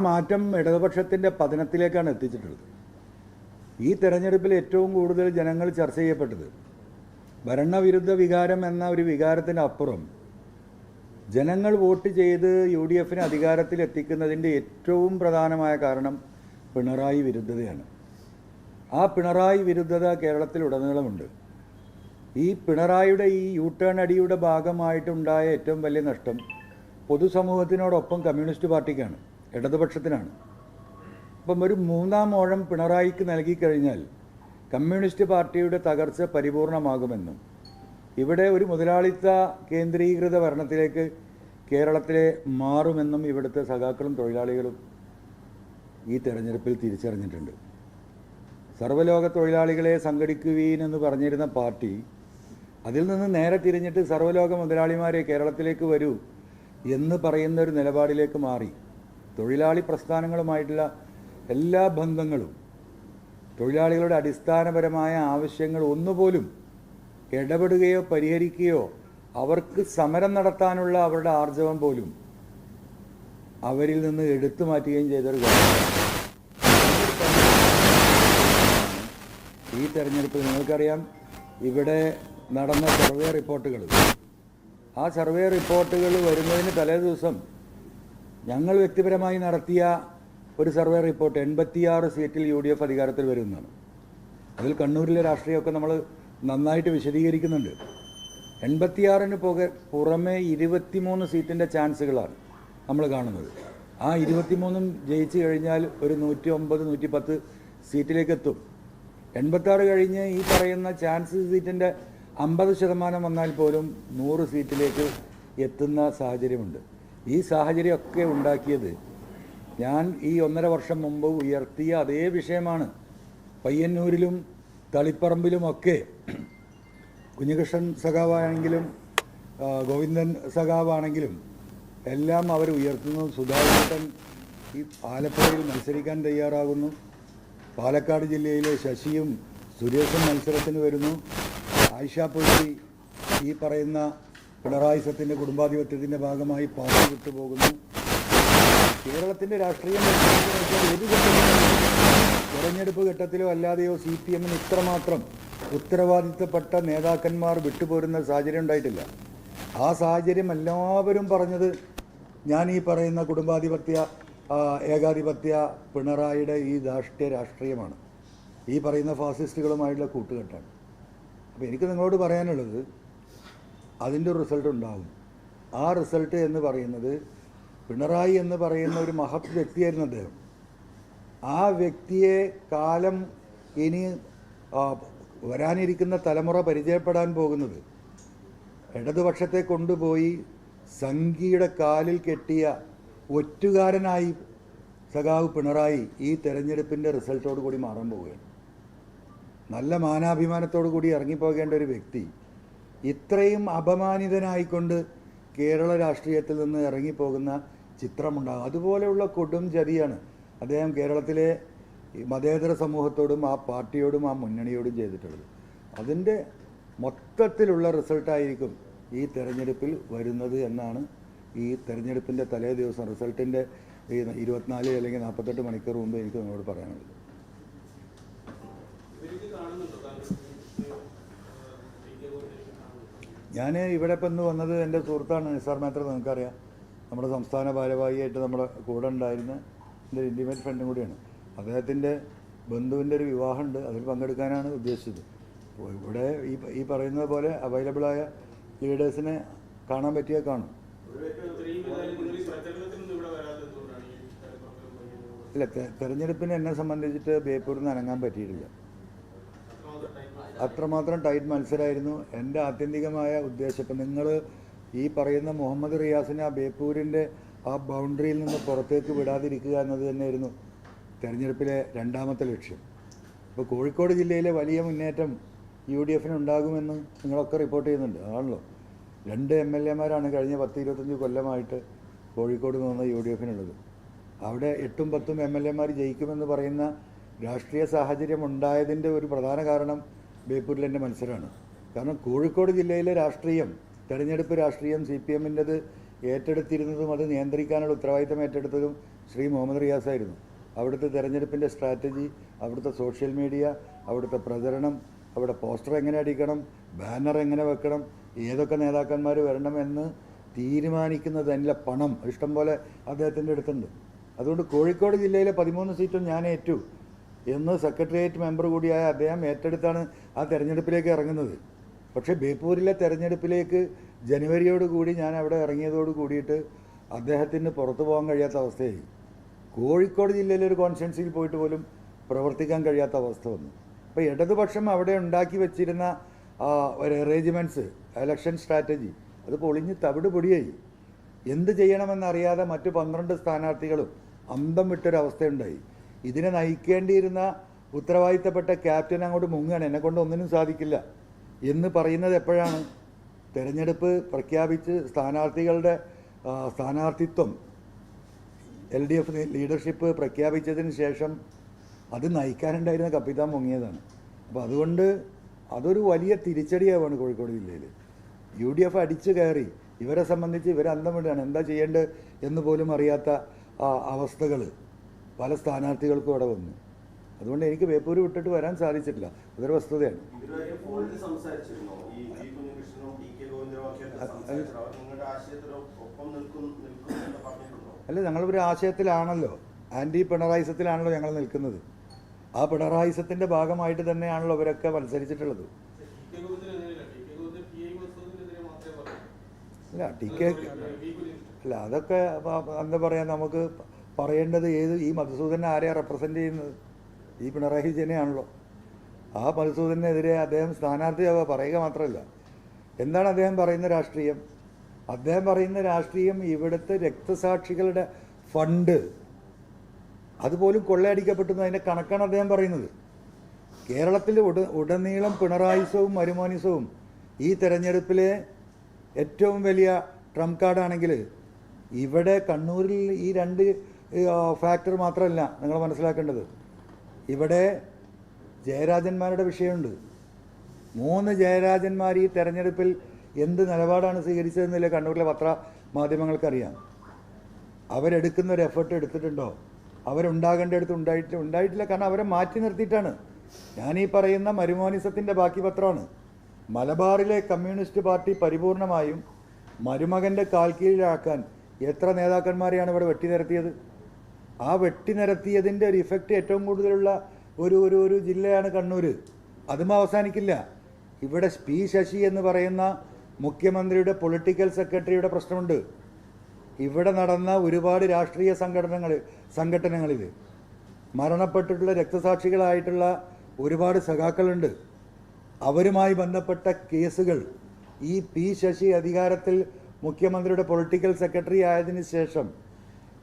മാറ്റം ഇടതുപക്ഷത്തിൻ്റെ പതനത്തിലേക്കാണ് എത്തിച്ചിട്ടുള്ളത്. ഈ തെരഞ്ഞെടുപ്പിൽ ഏറ്റവും കൂടുതൽ ജനങ്ങൾ ചർച്ച ചെയ്യപ്പെട്ടത് ഭരണവിരുദ്ധ വികാരം എന്ന ഒരു വികാരത്തിന് അപ്പുറം ജനങ്ങൾ വോട്ട് ചെയ്ത് UDFനെ അധികാരത്തിൽ എത്തിക്കുന്നതിൻ്റെ ഏറ്റവും പ്രധാനമായ കാരണം പിണറായി വിരുദ്ധതയാണ്. ആ പിണറായി വിരുദ്ധത കേരളത്തിലുടനീളമുണ്ട്. ഈ പിണറായിയുടെ ഈ യൂട്ടേൺ അടിയുടെ ഭാഗമായിട്ടുണ്ടായ ഏറ്റവും വലിയ നഷ്ടം പൊതുസമൂഹത്തിനോടൊപ്പം കമ്മ്യൂണിസ്റ്റ് പാർട്ടിക്കാണ്, ഇടതുപക്ഷത്തിനാണ്. അപ്പം ഒരു മൂന്നാം ഊഴം പിണറായിക്ക് നൽകിക്കഴിഞ്ഞാൽ കമ്മ്യൂണിസ്റ്റ് പാർട്ടിയുടെ തകർച്ച പരിപൂർണമാകുമെന്നും ഇവിടെ ഒരു മുതലാളിത്ത കേന്ദ്രീകൃത ഭരണത്തിലേക്ക് കേരളത്തിലെ മാറുമെന്നും ഇവിടുത്തെ സഖാക്കളും തൊഴിലാളികളും ഈ തെരഞ്ഞെടുപ്പിൽ തിരിച്ചറിഞ്ഞിട്ടുണ്ട്. സർവ്വലോക തൊഴിലാളികളെ സംഘടിക്കുവീൻ എന്ന് പറഞ്ഞിരുന്ന പാർട്ടി അതിൽ നിന്ന് നേരെ തിരിഞ്ഞിട്ട് സർവ്വലോക മുതലാളിമാരെ കേരളത്തിലേക്ക് വരൂ എന്ന് പറയുന്ന ഒരു നിലപാടിലേക്ക് മാറി. തൊഴിലാളി പ്രസ്ഥാനങ്ങളുമായിട്ടുള്ള എല്ലാ ബന്ധങ്ങളും, തൊഴിലാളികളുടെ അടിസ്ഥാനപരമായ ആവശ്യങ്ങൾ ഒന്നുപോലും ഇടപെടുകയോ പരിഹരിക്കുകയോ അവർക്ക് സമരം നടത്താനുള്ള അവരുടെ ആർജവം പോലും അവരിൽ നിന്ന് എടുത്തു മാറ്റുകയും ചെയ്തൊരു കാര്യമാണ് ഈ തെരഞ്ഞെടുപ്പിൽ. നിങ്ങൾക്കറിയാം, ഇവിടെ നടന്ന സർവേ റിപ്പോർട്ടുകൾ, ആ സർവേ റിപ്പോർട്ടുകൾ വരുന്നതിന് തലേ ദിവസം ഞങ്ങൾ വ്യക്തിപരമായി നടത്തിയ ഒരു സർവേ റിപ്പോർട്ട് 86 സീറ്റിൽ UDF അധികാരത്തിൽ വരുന്നതാണ്. അതിൽ കണ്ണൂരിലെ രാഷ്ട്രീയമൊക്കെ നമ്മൾ നന്നായിട്ട് വിശദീകരിക്കുന്നുണ്ട്. 86-ന് പുറമെ 23 സീറ്റിൻ്റെ ചാൻസുകളാണ് നമ്മൾ കാണുന്നത്. ആ 23-ഉം ജയിച്ചു കഴിഞ്ഞാൽ ഒരു 109, 110 സീറ്റിലേക്ക് എത്തും. 86 കഴിഞ്ഞ് ഈ പറയുന്ന ചാൻസ് സീറ്റിൻ്റെ 50% വന്നാൽ പോലും 100 സീറ്റിലേക്ക് എത്തുന്ന സാഹചര്യമുണ്ട്. ഈ സാഹചര്യമൊക്കെ ഉണ്ടാക്കിയത് ഞാൻ ഈ 1.5 വർഷം മുമ്പ് ഉയർത്തിയ അതേ വിഷയമാണ്. പയ്യന്നൂരിലും തളിപ്പറമ്പിലുമൊക്കെ കുഞ്ഞികൃഷ്ണൻ സഖാവാണെങ്കിലും ഗോവിന്ദൻ സഖാവാണെങ്കിലും എല്ലാം അവർ ഉയർത്തുന്നു. സുധാകരൻ ഈ ആലപ്പുഴയിൽ മത്സരിക്കാൻ തയ്യാറാകുന്നു. പാലക്കാട് ജില്ലയിലെ ശശിയും സുരേഷും മത്സരത്തിന് വരുന്നു. ആയിഷാപ്പുഴി ഈ പറയുന്ന പിണറായിസത്തിൻ്റെ കുടുംബാധിപത്യത്തിൻ്റെ ഭാഗമായി പാർട്ടി വിട്ടുപോകുന്നു. കേരളത്തിൻ്റെ രാഷ്ട്രീയം ഒരു തെരഞ്ഞെടുപ്പ് ഘട്ടത്തിലോ അല്ലാതെയോ CPMന് ഇത്രമാത്രം ഉത്തരവാദിത്തപ്പെട്ട നേതാക്കന്മാർ വിട്ടുപോരുന്ന സാഹചര്യം ഉണ്ടായിട്ടില്ല. ആ സാഹചര്യം എല്ലാവരും പറഞ്ഞത് ഞാൻ ഈ പറയുന്ന കുടുംബാധിപത്യ ഏകാധിപത്യ പിണറായിയുടെ ഈ ധാർഷ്ട്യ രാഷ്ട്രീയമാണ്, ഈ പറയുന്ന ഫാസിസ്റ്റുകളുമായിട്ടുള്ള കൂട്ടുകെട്ടാണ്. അപ്പോൾ എനിക്ക് നിങ്ങളോട് പറയാനുള്ളത്, അതിൻ്റെ റിസൾട്ട് ഉണ്ടാകും. ആ റിസൾട്ട് എന്ന് പറയുന്നത് പിണറായി എന്ന് പറയുന്ന ഒരു മഹത് വ്യക്തിയായിരുന്നു അദ്ദേഹം. ആ വ്യക്തിയെ കാലം ഇനി വരാനിരിക്കുന്ന തലമുറ പരിചയപ്പെടാൻ പോകുന്നത് ഇടതുപക്ഷത്തെ കൊണ്ടുപോയി സംഘിയുടെ കാലിൽ കെട്ടിയ ഒറ്റുകാരനായി സഖാവ് പിണറായി ഈ തെരഞ്ഞെടുപ്പിൻ്റെ റിസൾട്ടോടു കൂടി മാറാൻ പോവുകയാണ്. നല്ല മാനാഭിമാനത്തോടു കൂടി ഇറങ്ങിപ്പോകേണ്ട ഒരു വ്യക്തി ഇത്രയും അപമാനിതനായിക്കൊണ്ട് കേരള രാഷ്ട്രീയത്തിൽ നിന്ന് ഇറങ്ങിപ്പോകുന്ന ചിത്രമുണ്ടാകും. അതുപോലെയുള്ള കൊടും ചതിയാണ് അദ്ദേഹം കേരളത്തിലെ മതേതര സമൂഹത്തോടും ആ പാർട്ടിയോടും ആ മുന്നണിയോടും ചെയ്തിട്ടുള്ളത്. അതിൻ്റെ മൊത്തത്തിലുള്ള റിസൾട്ടായിരിക്കും ഈ തെരഞ്ഞെടുപ്പിൽ വരുന്നത് എന്നാണ് ഈ തെരഞ്ഞെടുപ്പിൻ്റെ തലേ ദിവസം റിസൾട്ടിൻ്റെ ഈ 24 അല്ലെങ്കിൽ 48 മണിക്കൂർ മുമ്പ് എനിക്ക് നിങ്ങളോട് പറയാനുള്ളത്. ഞാൻ ഇവിടെ ഇപ്പം ഇന്ന് വന്നത് എൻ്റെ സുഹൃത്താണ് നിസാർ മേത്ര. നിങ്ങൾക്കറിയാം, നമ്മുടെ സംസ്ഥാന ഭാരവാഹിയായിട്ട് നമ്മുടെ കൂടെ ഉണ്ടായിരുന്ന എൻ്റെ ഇൻറ്റിമേറ്റ് ഫ്രണ്ടും കൂടിയാണ്. അദ്ദേഹത്തിൻ്റെ ബന്ധുവിൻ്റെ ഒരു വിവാഹമുണ്ട്, അതിൽ പങ്കെടുക്കാനാണ് ഉദ്ദേശിച്ചത്. അപ്പോൾ ഇവിടെ ഈ പറയുന്നത് പോലെ അവൈലബിളായ ലീഡേഴ്സിനെ കാണാൻ പറ്റിയാൽ കാണും. ഇല്ല, തെരഞ്ഞെടുപ്പിനെ എന്നെ സംബന്ധിച്ചിട്ട് ബേപ്പൂരിൽ നിന്ന് അനങ്ങാൻ പറ്റിയിട്ടില്ല. അത്രമാത്രം ടൈറ്റ് മത്സരമായിരുന്നു. എൻ്റെ ആത്യന്തികമായ ഉദ്ദേശം ഇപ്പം നിങ്ങൾ ഈ പറയുന്ന മുഹമ്മദ് റിയാസിനെ ആ ബേപ്പൂരിൻ്റെ ആ ബൗണ്ടറിയിൽ നിന്ന് പുറത്തേക്ക് വിടാതിരിക്കുക എന്നത് തന്നെയായിരുന്നു തെരഞ്ഞെടുപ്പിലെ രണ്ടാമത്തെ ലക്ഷ്യം. ഇപ്പോൾ കോഴിക്കോട് ജില്ലയിലെ വലിയ മുന്നേറ്റം UDFന് ഉണ്ടാകുമെന്ന് നിങ്ങളൊക്കെ റിപ്പോർട്ട് ചെയ്യുന്നുണ്ട്. അതാണല്ലോ, 2 MLA-മാരാണ് കഴിഞ്ഞ 10-25 കൊല്ലമായിട്ട് കോഴിക്കോട് നിന്ന് UDFനുള്ളത്. അവിടെ 8ഉം 10ഉം MLA-മാർ ജയിക്കുമെന്ന് പറയുന്ന രാഷ്ട്രീയ സാഹചര്യം ഉണ്ടായതിൻ്റെ ഒരു പ്രധാന കാരണം ബേപ്പൂരിലെൻ്റെ മത്സരമാണ്. കാരണം കോഴിക്കോട് ജില്ലയിലെ രാഷ്ട്രീയം, തെരഞ്ഞെടുപ്പ് രാഷ്ട്രീയം CPMൻ്റെത് ഏറ്റെടുത്തിരുന്നതും അത് നിയന്ത്രിക്കാനുള്ള ഉത്തരവാദിത്തം ഏറ്റെടുത്തതും ശ്രീ മുഹമ്മദ് റിയാസായിരുന്നു. അവിടുത്തെ തെരഞ്ഞെടുപ്പിൻ്റെ സ്ട്രാറ്റജി, അവിടുത്തെ സോഷ്യൽ മീഡിയ, അവിടുത്തെ പ്രചരണം, അവിടെ പോസ്റ്റർ എങ്ങനെ അടിക്കണം, ബാനർ എങ്ങനെ വെക്കണം, ഏതൊക്കെ നേതാക്കന്മാർ വരണമെന്ന് തീരുമാനിക്കുന്നത് അതിൻ്റെ പണം ഇഷ്ടം പോലെ അദ്ദേഹത്തിൻ്റെ അടുത്തുണ്ട്. അതുകൊണ്ട് കോഴിക്കോട് ജില്ലയിലെ 13 സീറ്റും ഞാൻ ഏറ്റു എന്ന് സെക്രട്ടേറിയറ്റ് മെമ്പർ കൂടിയായ അദ്ദേഹം ഏറ്റെടുത്താണ് ആ തെരഞ്ഞെടുപ്പിലേക്ക് ഇറങ്ങുന്നത്. പക്ഷേ ബേപ്പൂരിലെ തെരഞ്ഞെടുപ്പിലേക്ക് ജനുവരിയോടുകൂടി ഞാൻ അവിടെ ഇറങ്ങിയതോട് കൂടിയിട്ട് അദ്ദേഹത്തിന് പുറത്തു പോകാൻ കഴിയാത്ത അവസ്ഥയായി. കോഴിക്കോട് ജില്ലയിലെ ഒരു കോൺസ്റ്റിറ്റ്യുവൻസിയിൽ പോയിട്ട് പോലും പ്രവർത്തിക്കാൻ കഴിയാത്ത അവസ്ഥ വന്നു. അപ്പോൾ ഇടതുപക്ഷം അവിടെ ഉണ്ടാക്കി വെച്ചിരുന്ന ഒരു അറേഞ്ച്മെൻറ്റ്സ്, ഇലക്ഷൻ സ്ട്രാറ്റജി അത് പൊളിഞ്ഞ് തവിട് പൊടിയായി. എന്ത് ചെയ്യണമെന്നറിയാതെ മറ്റ് 12 സ്ഥാനാർത്ഥികളും അന്തം വിട്ടൊരവസ്ഥയുണ്ടായി. ഇതിനെ നയിക്കേണ്ടിയിരുന്ന ഉത്തരവാദിത്തപ്പെട്ട ക്യാപ്റ്റൻ അങ്ങോട്ട് മുങ്ങാണ്, എന്നെക്കൊണ്ട് ഒന്നിനും സാധിക്കില്ല എന്ന് പറയുന്നത് എപ്പോഴാണ്? തെരഞ്ഞെടുപ്പ് പ്രഖ്യാപിച്ച് സ്ഥാനാർത്ഥികളുടെ സ്ഥാനാർത്ഥിത്വം LDF ലീഡർഷിപ്പ് പ്രഖ്യാപിച്ചതിന് ശേഷം അത് നയിക്കാനുണ്ടായിരുന്ന കപ്പിത്താൻ മുങ്ങിയതാണ്. അപ്പോൾ അതുകൊണ്ട് അതൊരു വലിയ തിരിച്ചടിയാവാണ് കോഴിക്കോട് ജില്ലയിൽ. UDF അടിച്ചു കയറി ഇവരെ സംബന്ധിച്ച് ഇവരന്തം വിടുകയാണ്. എന്താ ചെയ്യേണ്ടത് എന്ന് പോലും അറിയാത്ത അവസ്ഥകൾ പല സ്ഥാനാർത്ഥികൾക്കും അവിടെ വന്നു. അതുകൊണ്ട് എനിക്ക് ബേപ്പൂർ വിട്ടിട്ട് വരാൻ സാധിച്ചിട്ടില്ല. അതൊരു വസ്തുതയാണ്. അല്ല, ഞങ്ങളൊരു ആശയത്തിലാണല്ലോ, ആൻറ്റി പിണറായിസത്തിലാണല്ലോ ഞങ്ങൾ നിൽക്കുന്നത്. ആ പിണറായിസത്തിൻ്റെ ഭാഗമായിട്ട് തന്നെയാണല്ലോ അവരൊക്കെ മത്സരിച്ചിട്ടുള്ളത്. അല്ല അല്ല അതൊക്കെ എന്താ പറയുക, നമുക്ക് പറയേണ്ടത് ഈ മധുസൂദനെ ആരെയാണ് റെപ്രസെൻ്റ് ചെയ്യുന്നത്? ഈ പിണറായി വിജയനെയാണല്ലോ. ആ മധുസൂദനെതിരെ അദ്ദേഹം സ്ഥാനാർത്ഥിയാവുക പറയുക മാത്രമല്ല, എന്താണ് അദ്ദേഹം പറയുന്ന രാഷ്ട്രീയം? അദ്ദേഹം പറയുന്ന രാഷ്ട്രീയം ഇവിടുത്തെ രക്തസാക്ഷികളുടെ ഫണ്ട് അതുപോലും കൊള്ളയടിക്കപ്പെട്ടു, അതിൻ്റെ കണക്കാണ് അദ്ദേഹം പറയുന്നത്. കേരളത്തിൽ ഉടനീളം പിണറായിസവും മരുമോനിസവും ഈ തെരഞ്ഞെടുപ്പിലെ ഏറ്റവും വലിയ ട്രംപ് കാർഡാണെങ്കിൽ ഇവിടെ കണ്ണൂരിൽ ഈ 2 ഫാക്ടർ മാത്രമല്ല നിങ്ങൾ മനസ്സിലാക്കേണ്ടത്. ഇവിടെ ജയരാജന്മാരുടെ വിഷയമുണ്ട്. 3 ജയരാജന്മാർ ഈ തെരഞ്ഞെടുപ്പിൽ എന്ത് നിലപാടാണ് സ്വീകരിച്ചതെന്നില്ല കണ്ണൂരിലെ പത്രമാധ്യമങ്ങൾക്കറിയാം. അവരെടുക്കുന്ന ഒരു എഫേർട്ട് എടുത്തിട്ടുണ്ടോ? അവരുണ്ടാകേണ്ടടുത്ത് ഉണ്ടായിട്ടില്ല. കാരണം അവരെ മാറ്റി നിർത്തിയിട്ടാണ്. ഞാനീ പറയുന്ന മരുമോനിസത്തിൻ്റെ ബാക്കി പത്രമാണ്. മലബാറിലെ കമ്മ്യൂണിസ്റ്റ് പാർട്ടി പരിപൂർണമായും മരുമകൻ്റെ കാൽക്കീഴിലാക്കാൻ എത്ര നേതാക്കന്മാരെയാണ് ഇവിടെ വെട്ടിനിരത്തിയത്? ആ വെട്ടിനിരത്തിയതിൻ്റെ ഒരു ഇഫക്റ്റ് ഏറ്റവും കൂടുതലുള്ള ഒരു ജില്ലയാണ് കണ്ണൂർ. അതും അവസാനിക്കില്ല. ഇവിടെ പി ശശി എന്ന് പറയുന്ന മുഖ്യമന്ത്രിയുടെ പൊളിറ്റിക്കൽ സെക്രട്ടറിയുടെ പ്രശ്നമുണ്ട്. ഇവിടെ നടന്ന ഒരുപാട് രാഷ്ട്രീയ സംഘടനകളിൽ മരണപ്പെട്ടിട്ടുള്ള രക്തസാക്ഷികളായിട്ടുള്ള ഒരുപാട് സഖാക്കളുണ്ട്. അവരുമായി ബന്ധപ്പെട്ട കേസുകൾ ഈ പി ശശി അധികാരത്തിൽ മുഖ്യമന്ത്രിയുടെ പൊളിറ്റിക്കൽ സെക്രട്ടറി ആയതിനു ശേഷം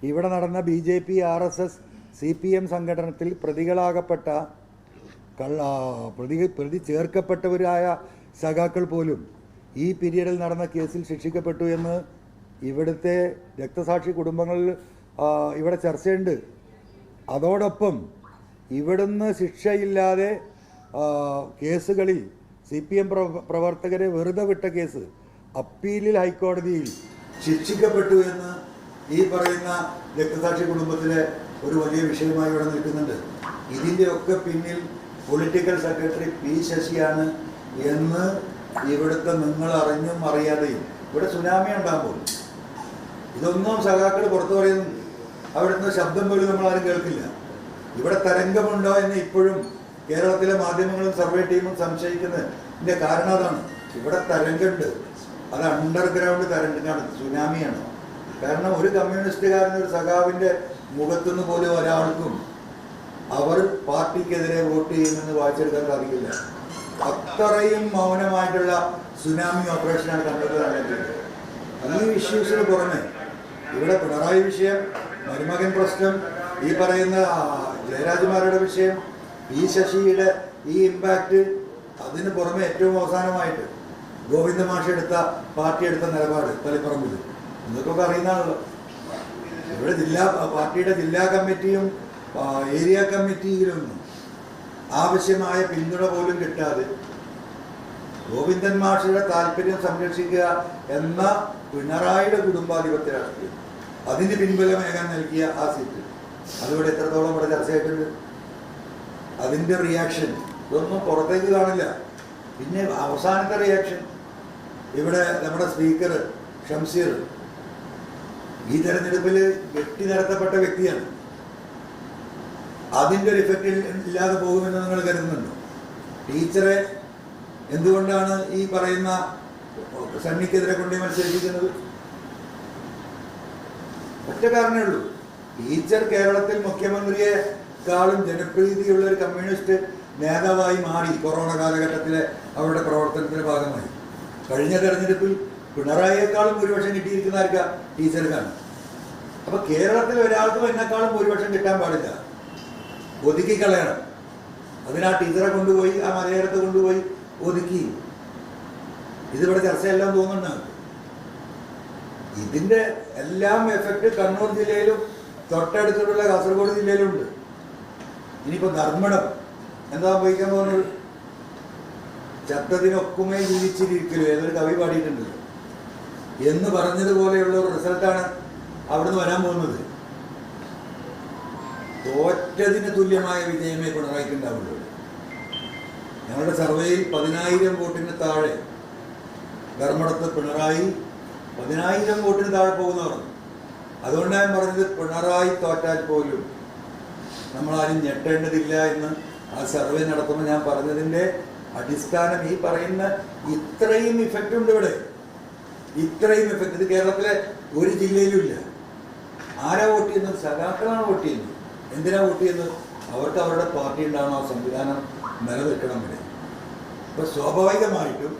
ഇവിടെ നടന്ന BJP RSS CPM സംഘടനത്തിൽ പ്രതികളാകപ്പെട്ട പ്രതി ചേർക്കപ്പെട്ടവരായ സഖാക്കൾ പോലും ഈ പീരീഡിൽ നടന്ന കേസിൽ ശിക്ഷിക്കപ്പെട്ടു എന്ന് ഇവിടുത്തെ രക്തസാക്ഷി കുടുംബങ്ങളിൽ ഇവിടെ ചർച്ചയുണ്ട്. അതോടൊപ്പം ഇവിടുന്ന് ശിക്ഷയില്ലാതെ കേസുകളിൽ CPM പ്രവർത്തകരെ വെറുതെ വിട്ട കേസ് അപ്പീലിൽ ഹൈക്കോടതിയിൽ ശിക്ഷിക്കപ്പെട്ടു എന്ന് ഈ പറയുന്ന രക്തസാക്ഷി കുടുംബത്തിലെ ഒരു വലിയ വിഷയമായി ഇവിടെ നിൽക്കുന്നുണ്ട്. ഇതിൻ്റെയൊക്കെ പിന്നിൽ പൊളിറ്റിക്കൽ സെക്രട്ടറി പി ശശിയാണ് എന്ന് ഇവിടുത്തെ നിങ്ങൾ അറിഞ്ഞും അറിയാതെയും ഇവിടെ സുനാമി ഉണ്ടാകുമ്പോൾ ഇതൊന്നും സഖാക്കൾ പുറത്തു പറയുന്നുണ്ട്. അവിടുന്ന് ശബ്ദം പോലും നമ്മളാരും കേൾക്കില്ല. ഇവിടെ തരംഗമുണ്ടോ എന്ന് ഇപ്പോഴും കേരളത്തിലെ മാധ്യമങ്ങളും സർവേ ടീമും സംശയിക്കുന്നതിൻ്റെ കാരണം അതാണ്. ഇവിടെ തരംഗമുണ്ട്, അത് അണ്ടർഗ്രൗണ്ട് തരംഗമാണ്, സുനാമിയാണ്. കാരണം ഒരു കമ്മ്യൂണിസ്റ്റുകാരൻ ഒരു സഖാവിൻ്റെ മുഖത്തുനിന്ന് പോലും ഒരാൾക്കും അവർ പാർട്ടിക്കെതിരെ വോട്ട് ചെയ്യുമെന്ന് വായിച്ചെടുക്കാൻ സാധിക്കില്ല. അത്രയും മൗനമായിട്ടുള്ള സുനാമി ഓപ്പറേഷനാണ് കണ്ണൂരിൽ നടന്നിട്ടുള്ളത്. ഈ ഇഷ്യൂസിന് പുറമെ ഇവിടെ പിണറായി വിഷയം, മരുമകൻ പ്രശ്നം, ഈ പറയുന്ന ജയരാജന്മാരുടെ വിഷയം, പി ശശിയുടെ ഈ ഇമ്പാക്റ്റ്, അതിന് പുറമെ ഏറ്റവും അവസാനമായിട്ട് ഗോവിന്ദ മാഷ് പാർട്ടി എടുത്ത നിലപാട് തളിപ്പറമ്പിൽ ഇതൊക്കെ അറിയുന്നതാണല്ലോ. ഇവിടെ പാർട്ടിയുടെ ജില്ലാ കമ്മിറ്റിയും ഏരിയ കമ്മിറ്റിയിലൊന്നും ആവശ്യമായ പിന്തുണ പോലും കിട്ടാതെ ഗോവിന്ദൻ മാഷിയുടെ താല്പര്യം സംരക്ഷിക്കുക എന്ന പിണറായിയുടെ കുടുംബാധിപത്യ രാഷ്ട്രീയം അതിന് പിൻബലമേകാൻ നൽകിയ ആ സീറ്റ് അതിവിടെ എത്രത്തോളം ഇവിടെ ചർച്ചയായിട്ടുണ്ട്. അതിൻ്റെ റിയാക്ഷൻ ഇതൊന്നും പുറത്തേക്ക് കാണില്ല. പിന്നെ അവസാനത്തെ റിയാക്ഷൻ ഇവിടെ നമ്മുടെ സ്പീക്കർ ഷംസീർ ഈ തെരഞ്ഞെടുപ്പിൽ വെട്ടി നിരത്തപ്പെട്ട വ്യക്തിയാണ്. അതിൻ്റെ ഒരു ഇഫക്റ്റ് ഇല്ലാതെ പോകുമെന്ന് നിങ്ങൾ കരുതുന്നുണ്ടോ? ടീച്ചറെ എന്തുകൊണ്ടാണ് ഈ പറയുന്ന സണ്ണിക്കെതിരെ കൊണ്ടേ മത്സരിപ്പിക്കുന്നത്? ഒറ്റ കാരണമേ ഉള്ളൂ. ടീച്ചർ കേരളത്തിൽ മുഖ്യമന്ത്രിയെക്കാളും ജനപ്രീതിയുള്ള ഒരു കമ്മ്യൂണിസ്റ്റ് നേതാവായി മാറി കൊറോണ കാലഘട്ടത്തിലെ അവരുടെ പ്രവർത്തനത്തിന്റെ ഭാഗമായി. കഴിഞ്ഞ തെരഞ്ഞെടുപ്പിൽ പിണറായിയെക്കാളും ഭൂരിപക്ഷം കിട്ടിയിരിക്കുന്ന ആർക്കാ? ടീച്ചർക്കാണ്. അപ്പൊ കേരളത്തിൽ ഒരാൾക്കും എന്നെക്കാളും ഭൂരിപക്ഷം കിട്ടാൻ പാടില്ല, ഒതുക്കി കളയണം. അതിനാ ടീച്ചറെ കൊണ്ടുപോയി ആ മലയാളത്തെ കൊണ്ടുപോയി ഒതുക്കി. ഇതിവിടെ ചർച്ചയെല്ലാം തോന്നുന്നുണ്ട്. ഇതിന്റെ എല്ലാം എഫക്റ്റ് കണ്ണൂർ ജില്ലയിലും തൊട്ടടുത്തുള്ള കാസർഗോഡ് ജില്ലയിലും ഉണ്ട്. ഇനിയിപ്പോ ധർമ്മടം എന്താ സംഭവിക്കാൻ പോകുന്നത്? ചത്തതിനൊക്കുമേ ജീവിച്ചിരിക്കലോ ഏതൊരു കവി പാടിയിട്ടുണ്ട് എന്ന് പറഞ്ഞതുപോലെയുള്ള ഒരു റിസൾട്ടാണ് അവിടുന്ന് വരാൻ പോകുന്നത്. തോറ്റതിന് തുല്യമായ വിജയമേ പിണറായിക്ക് ഉണ്ടാവുള്ളൂ. ഞങ്ങളുടെ സർവേയിൽ 10,000 വോട്ടിന് താഴെ ധർമ്മടത്ത് പിണറായി 10,000 വോട്ടിന് താഴെ പോകുന്നവർ. അതുകൊണ്ടാണ് ഞാൻ പറഞ്ഞത് പിണറായി തോറ്റാൽ പോലും നമ്മളാരും ഞെട്ടേണ്ടതില്ല എന്ന് ആ സർവേ നടത്തുമ്പോൾ ഞാൻ പറഞ്ഞതിൻ്റെ അടിസ്ഥാനം ഈ പറയുന്ന ഇത്രയും ഇഫക്റ്റ് ഉണ്ട് ഇവിടെ. ഇത്രയും ഇഫക്റ്റ് ഇത് കേരളത്തിലെ ഒരു ജില്ലയിലും ഇല്ല. ആരാ വോട്ട് ചെയ്യുന്നത്? സഖാക്കളാണ് വോട്ട് ചെയ്യുന്നത്. എന്തിനാ വോട്ട് ചെയ്യുന്നത്? അവർക്ക് അവരുടെ പാർട്ടി ഉണ്ടാവണം, ആ സംവിധാനം നിലനിൽക്കണം ഇവിടെ. ഇപ്പൊ സ്വാഭാവികമായിട്ടും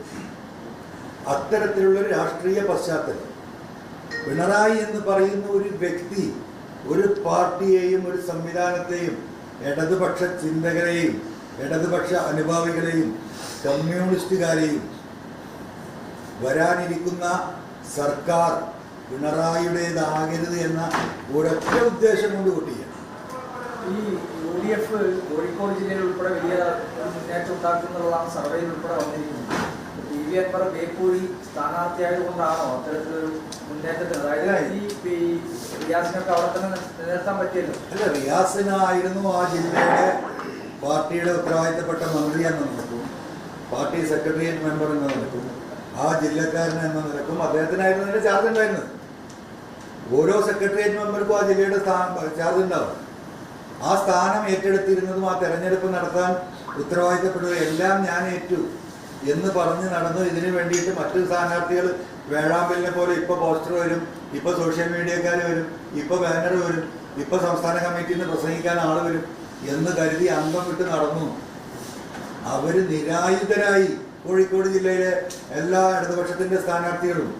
അത്തരത്തിലുള്ളൊരു രാഷ്ട്രീയ പശ്ചാത്തലം പിണറായി എന്ന് പറയുന്ന ഒരു വ്യക്തി ഒരു പാർട്ടിയെയും ഒരു സംവിധാനത്തെയും ഇടതുപക്ഷ ചിന്തകരെയും ഇടതുപക്ഷ അനുഭാവികളെയും കമ്മ്യൂണിസ്റ്റുകാരെയും വരാനിരിക്കുന്ന സർക്കാർ പിണറായിയുടേതാകരുത് എന്ന ഒരൊറ്റ ഉദ്ദേശം കൊണ്ട് കൂട്ടിയാണ്. ഈ UDF കോഴിക്കോട് ജില്ലയിൽ ഉൾപ്പെടെ വലിയ മുന്നേറ്റം ഉണ്ടാക്കുന്നതാണ് സർവേയിൽ ഉൾപ്പെടെ വന്നിരിക്കുന്നത്. PV അൻവർ ബേപ്പൂരിൽ സ്ഥാനാർത്ഥിയായതുകൊണ്ടാണോ അത്തരത്തിലൊരു മുന്നേറ്റത്തിന്? അതായത് ഈ റിയാസിനൊക്കെ അവിടെ തന്നെ നിലനിർത്താൻ പറ്റിയല്ലോ. അല്ല, റിയാസിനായിരുന്നു ആ ജില്ലയുടെ പാർട്ടിയുടെ ഉത്തരവാദിത്തപ്പെട്ട മന്ത്രി എന്ന നിലക്കും പാർട്ടി സെക്രട്ടേറിയറ്റ് മെമ്പർ എന്ന നിലക്കും ആ ജില്ലക്കാരൻ എന്ന നിലക്കും അദ്ദേഹത്തിനായിരുന്നു അതിൻ്റെ ചാർജ് ഉണ്ടായിരുന്നത്. ഓരോ സെക്രട്ടേറിയറ്റ് മെമ്പർക്കും ആ ജില്ലയുടെ ചാർജ് ഉണ്ടാവും. ആ സ്ഥാനം ഏറ്റെടുത്തിരുന്നതും ആ തെരഞ്ഞെടുപ്പ് നടത്താൻ ഉത്തരവാദിത്തപ്പെട്ടത് എല്ലാം ഞാൻ ഏറ്റു എന്ന് പറഞ്ഞ് നടന്നു. ഇതിനു വേണ്ടിയിട്ട് മറ്റു സ്ഥാനാർത്ഥികൾ വേഴാമ്പലിനെ പോലെ ഇപ്പോൾ പോസ്റ്റർ വരും, ഇപ്പോൾ സോഷ്യൽ മീഡിയക്കാർ വരും, ഇപ്പോൾ ബാനർ വരും, ഇപ്പോൾ സംസ്ഥാന കമ്മിറ്റിയിൽ നിന്ന് പ്രസംഗിക്കാൻ ആൾ വരും എന്ന് കരുതി അംഗം വിട്ട് നടന്നു. അവർ നിരായുധരായി. കോഴിക്കോട് ജില്ലയിലെ എല്ലാ ഇടതുപക്ഷത്തിൻ്റെ സ്ഥാനാർത്ഥികളും